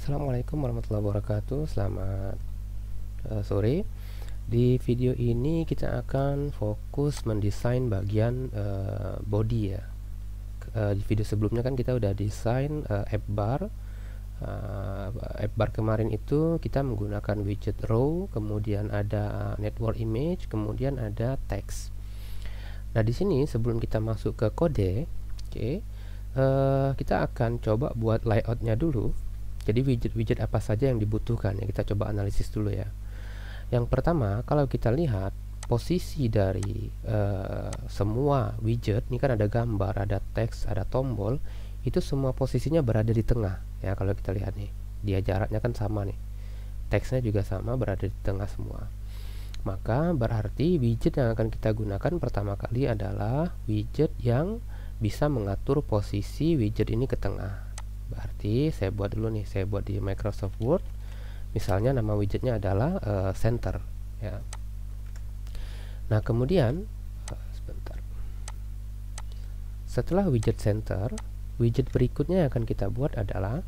Assalamualaikum warahmatullahi wabarakatuh. Selamat sore. Di video ini kita akan fokus mendesain bagian body ya. Di video sebelumnya kan kita udah desain app bar. App bar kemarin itu kita menggunakan widget row, kemudian ada network image, kemudian ada text. Nah, di sini sebelum kita masuk ke kode, kita akan coba buat layoutnya dulu. Jadi widget-widget apa saja yang dibutuhkan ya, kita coba analisis dulu ya. Yang pertama, kalau kita lihat posisi dari semua widget, ini kan ada gambar, ada teks, ada tombol, itu semua posisinya berada di tengah ya. Kalau kita lihat nih, dia jaraknya kan sama nih, teksnya juga sama, berada di tengah semua. Maka berarti widget yang akan kita gunakan pertama kali adalah widget yang bisa mengatur posisi widget ini ke tengah. Berarti saya buat dulu nih, saya buat di Microsoft Word. Misalnya nama widgetnya adalah center ya. Nah, kemudian sebentar. Setelah widget center, widget berikutnya yang akan kita buat adalah,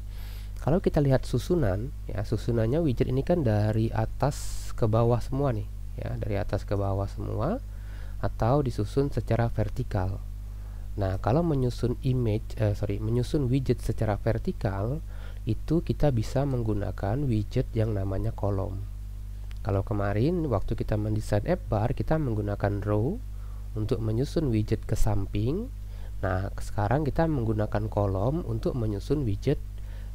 kalau kita lihat susunan ya, susunannya widget ini kan dari atas ke bawah semua nih ya, dari atas ke bawah semua atau disusun secara vertikal. Nah, kalau menyusun menyusun widget secara vertikal, itu kita bisa menggunakan widget yang namanya kolom. Kalau kemarin waktu kita mendesain app bar, kita menggunakan row untuk menyusun widget ke samping. Nah, sekarang kita menggunakan kolom untuk menyusun widget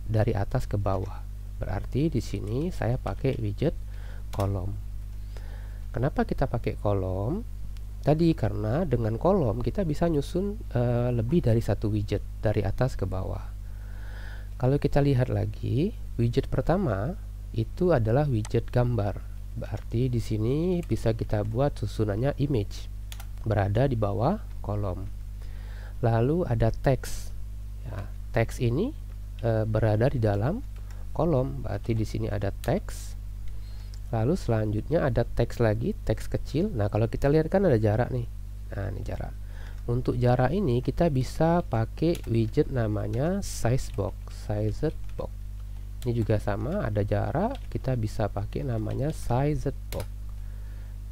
dari atas ke bawah. Berarti di sini saya pakai widget kolom. Kenapa kita pakai kolom? Tadi karena dengan kolom kita bisa nyusun lebih dari satu widget dari atas ke bawah. Kalau kita lihat lagi, widget pertama itu adalah widget gambar. Berarti di sini bisa kita buat susunannya image, berada di bawah kolom. Lalu ada teks. Ya, teks ini berada di dalam kolom. Berarti di sini ada teks. Lalu selanjutnya ada teks lagi, teks kecil. Nah, kalau kita lihat kan ada jarak nih. Nah, ini jarak. Untuk jarak ini kita bisa pakai widget namanya sized box. Ini juga sama, ada jarak, kita bisa pakai namanya sized box.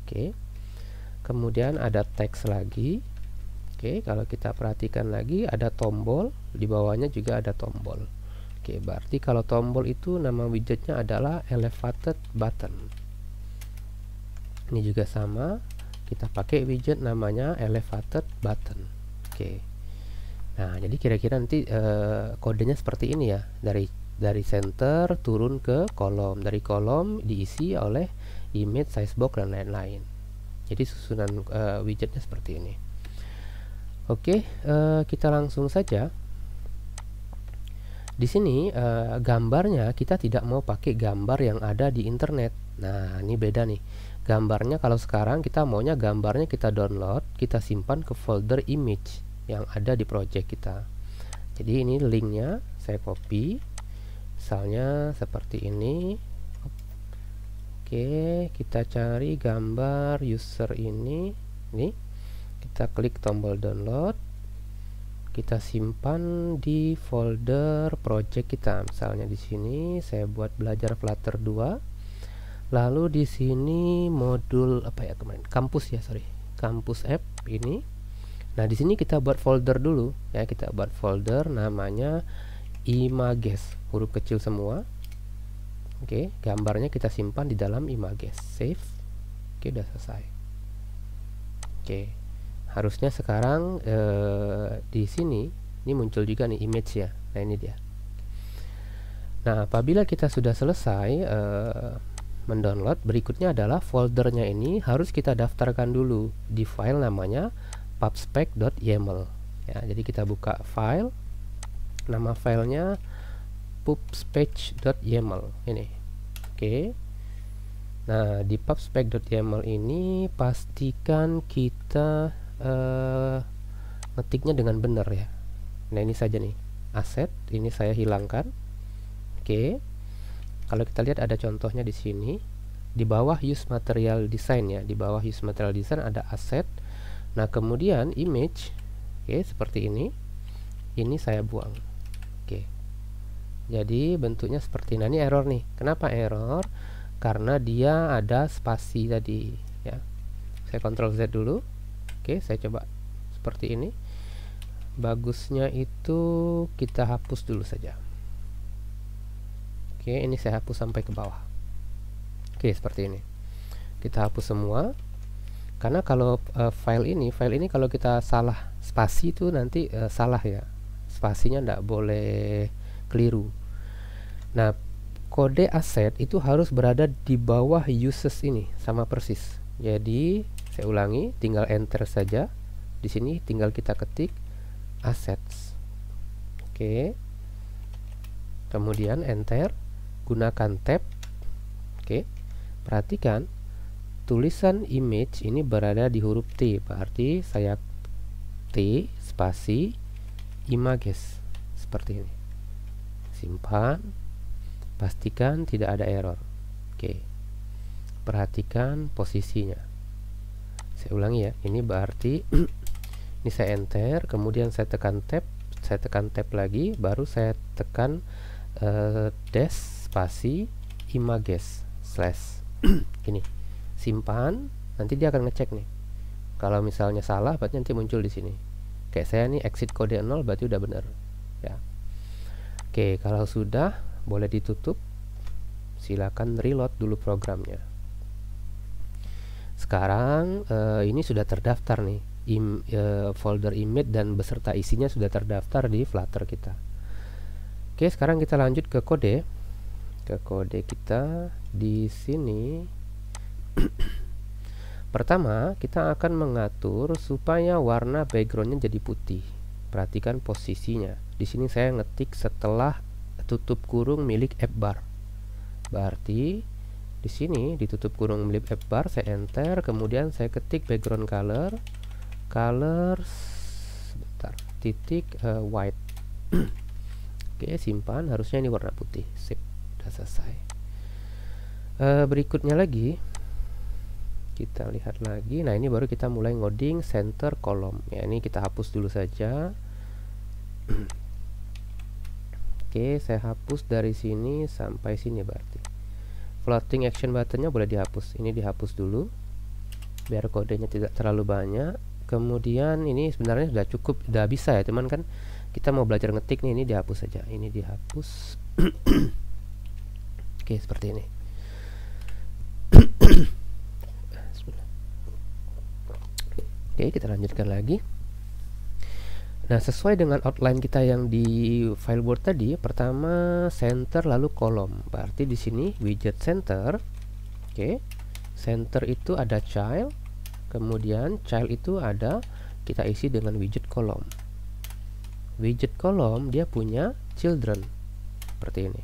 Oke. Kemudian ada teks lagi. Oke, kalau kita perhatikan lagi ada tombol, di bawahnya juga ada tombol. Oke, berarti kalau tombol itu nama widgetnya adalah elevated button. Ini juga sama, kita pakai widget namanya elevated button. Oke. Nah, jadi kira-kira nanti kodenya seperti ini ya, dari center turun ke kolom, dari kolom diisi oleh image, size box dan lain-lain. Jadi susunan widgetnya seperti ini. Oke, kita langsung saja. Di sini gambarnya kita tidak mau pakai gambar yang ada di internet. Nah, ini beda nih. Gambarnya kalau sekarang kita maunya gambarnya kita download, kita simpan ke folder image yang ada di project kita. Jadi ini linknya saya copy. Misalnya seperti ini. Oke, kita cari gambar user ini. Nih, kita klik tombol download. Kita simpan di folder project kita. Misalnya di sini saya buat belajar Flutter 2. Lalu di sini modul apa ya kemarin? Kampus ya, Kampus app ini. Nah, di sini kita buat folder dulu ya. Kita buat folder namanya images, huruf kecil semua. Oke, gambarnya kita simpan di dalam images. Save. Oke, udah selesai. Oke. Harusnya sekarang di sini ini muncul juga nih image ya. Nah, ini dia. Nah, apabila kita sudah selesai mendownload, berikutnya adalah foldernya ini harus kita daftarkan dulu di file namanya pubspec.yaml ya. Jadi kita buka file, nama filenya pubspec.yaml ini. Oke. Nah, di pubspec.yaml ini pastikan kita ngetiknya dengan benar ya. Nah, ini saja nih aset, ini saya hilangkan. Oke. Kalau kita lihat ada contohnya di sini. Di bawah use material design ya, di bawah use material design ada aset. Nah, kemudian image. Oke, seperti ini. Ini saya buang. Oke. Jadi bentuknya seperti ini. Nah, ini error nih. Kenapa error? Karena dia ada spasi tadi ya. Saya Ctrl Z dulu. Oke, saya coba seperti ini. Bagusnya itu kita hapus dulu saja. Oke, ini saya hapus sampai ke bawah. Oke, seperti ini. Kita hapus semua. Karena kalau file ini kalau kita salah spasi itu nanti salah ya. Spasinya tidak boleh keliru. Nah, kode aset itu harus berada di bawah uses ini, sama persis. Jadi, saya ulangi, tinggal enter saja. Di sini tinggal kita ketik assets. Oke. Kemudian enter, gunakan tab. Oke. Perhatikan tulisan image ini berada di huruf T, berarti saya T spasi images seperti ini. Simpan. Pastikan tidak ada error. Oke. Perhatikan posisinya. Saya ulangi ya. Ini berarti ini saya enter, kemudian saya tekan tab lagi, baru saya tekan dash spasi images slash. Ini. Simpan, nanti dia akan ngecek nih. Kalau misalnya salah, berarti nanti muncul di sini. Kayak saya nih exit kode 0 berarti udah benar. Ya. Oke, kalau sudah boleh ditutup. Silakan reload dulu programnya. Sekarang ini sudah terdaftar nih. Folder image dan beserta isinya sudah terdaftar di Flutter kita. Oke, sekarang kita lanjut ke kode. Ke kode kita di sini. Pertama, kita akan mengatur supaya warna backgroundnya jadi putih. Perhatikan posisinya. Di sini saya ngetik setelah tutup kurung milik app bar. Berarti di sini ditutup kurung milik app bar, saya enter, kemudian saya ketik background color sebentar, titik white. Oke, simpan, harusnya ini warna putih. Sip, udah selesai. Berikutnya lagi kita lihat lagi. Nah, ini baru kita mulai ngoding center column. Ya, ini kita hapus dulu saja. Oke, saya hapus dari sini sampai sini berarti. Floating action buttonnya boleh dihapus. Ini dihapus dulu biar kodenya tidak terlalu banyak. Kemudian ini sebenarnya sudah cukup, sudah bisa ya teman kan. Kita mau belajar ngetik nih, ini dihapus saja. Ini dihapus. Oke, seperti ini. Oke, kita lanjutkan lagi. Nah, sesuai dengan outline kita yang di file Word tadi, pertama center lalu kolom. Berarti di sini widget center. Oke. Center itu ada child, kemudian child itu ada kita isi dengan widget kolom. Widget kolom dia punya children. Seperti ini.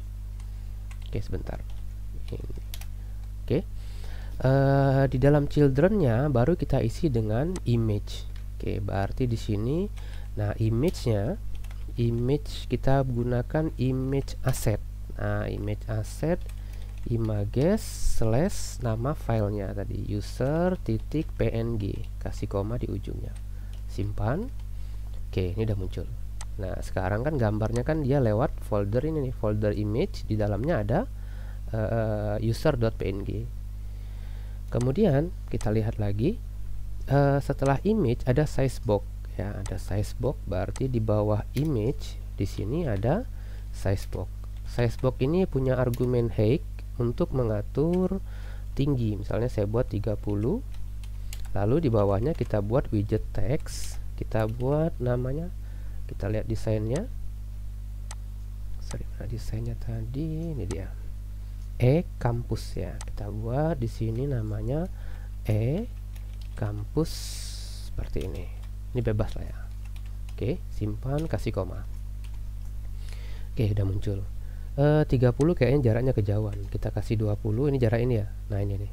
Oke, sebentar. Ini. Oke. Di dalam childrennya baru kita isi dengan image. Oke, berarti di sini nah, image kita gunakan image asset. Nah, image asset images slash nama filenya tadi user.png, kasih koma di ujungnya. Simpan. Oke, ini udah muncul. Nah, sekarang kan gambarnya kan dia lewat folder ini nih, folder image, di dalamnya ada user.png. Kemudian kita lihat lagi, setelah image ada size box. Ya, ada size box, berarti di bawah image di sini ada size box. Size box ini punya argumen height untuk mengatur tinggi. Misalnya saya buat 30. Lalu di bawahnya kita buat widget text. Kita buat namanya, kita lihat desainnya. Sorry, mana desainnya tadi? Ini dia. E-Campus ya. Kita buat di sini namanya E-Campus seperti ini. Ini bebas lah ya. Oke, simpan, kasih koma. Oke, udah muncul. 30 kayaknya jaraknya kejauhan. Kita kasih 20, ini jarak ini ya. Nah, ini nih.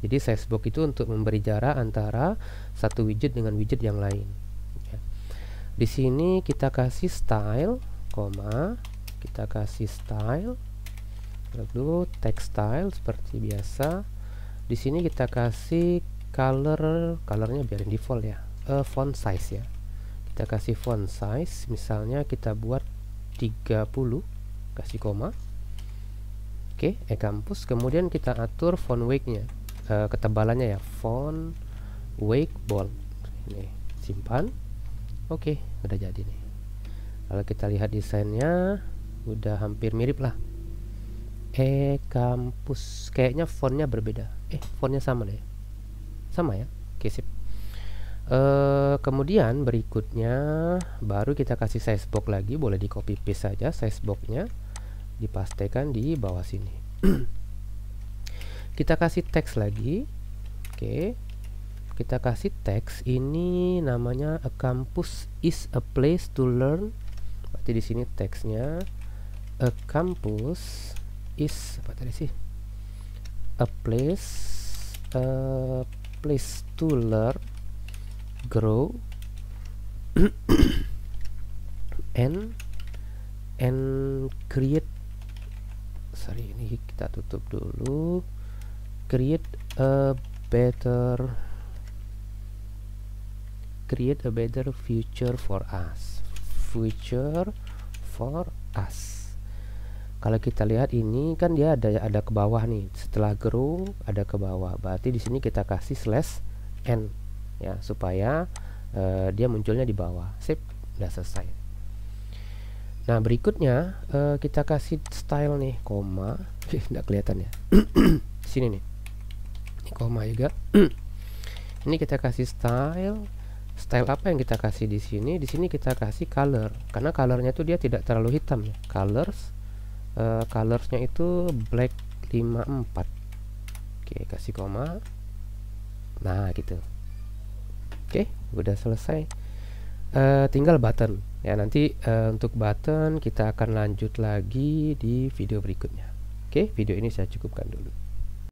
Jadi size box itu untuk memberi jarak antara satu widget dengan widget yang lain. Ya. Di sini kita kasih style, koma, kita kasih style, lalu text style seperti biasa. Di sini kita kasih colornya biarin default ya. Font size ya. Kita kasih font size, misalnya kita buat 30. kasih koma. Oke, eCampus. Kemudian kita atur font weight-nya, ketebalannya ya, font weight bold. Ini simpan. Oke, udah jadi nih. Kalau kita lihat desainnya udah hampir mirip lah. eCampus, kayaknya fontnya berbeda. Fontnya sama deh, sama ya. Oke, sip. Kemudian berikutnya baru kita kasih size box lagi, boleh di copy paste saja size boxnya, dipastekan di bawah sini. Kita kasih teks lagi. Oke, kita kasih teks ini namanya a campus is a place to learn. Berarti di sini teksnya a campus is apa tadi sih, a place to learn, grow and create. Sorry, ini kita tutup dulu. Create a better future for us. Future for us. Kalau kita lihat ini kan dia ada ke bawah nih. Setelah grow ada ke bawah. Berarti di sini kita kasih /n ya, supaya dia munculnya di bawah. Sip, udah selesai. Nah, berikutnya kita kasih style nih, koma. Nggak kelihatan ya. Sini nih. Ini koma juga. Ini kita kasih style. Style apa yang kita kasih di sini? Di sini kita kasih color, karena colornya itu dia tidak terlalu hitam ya. Colorsnya itu black 54. Oke, kasih koma. Nah, gitu. Oke, udah selesai. Tinggal button ya. Nanti untuk button kita akan lanjut lagi di video berikutnya. Oke, video ini saya cukupkan dulu.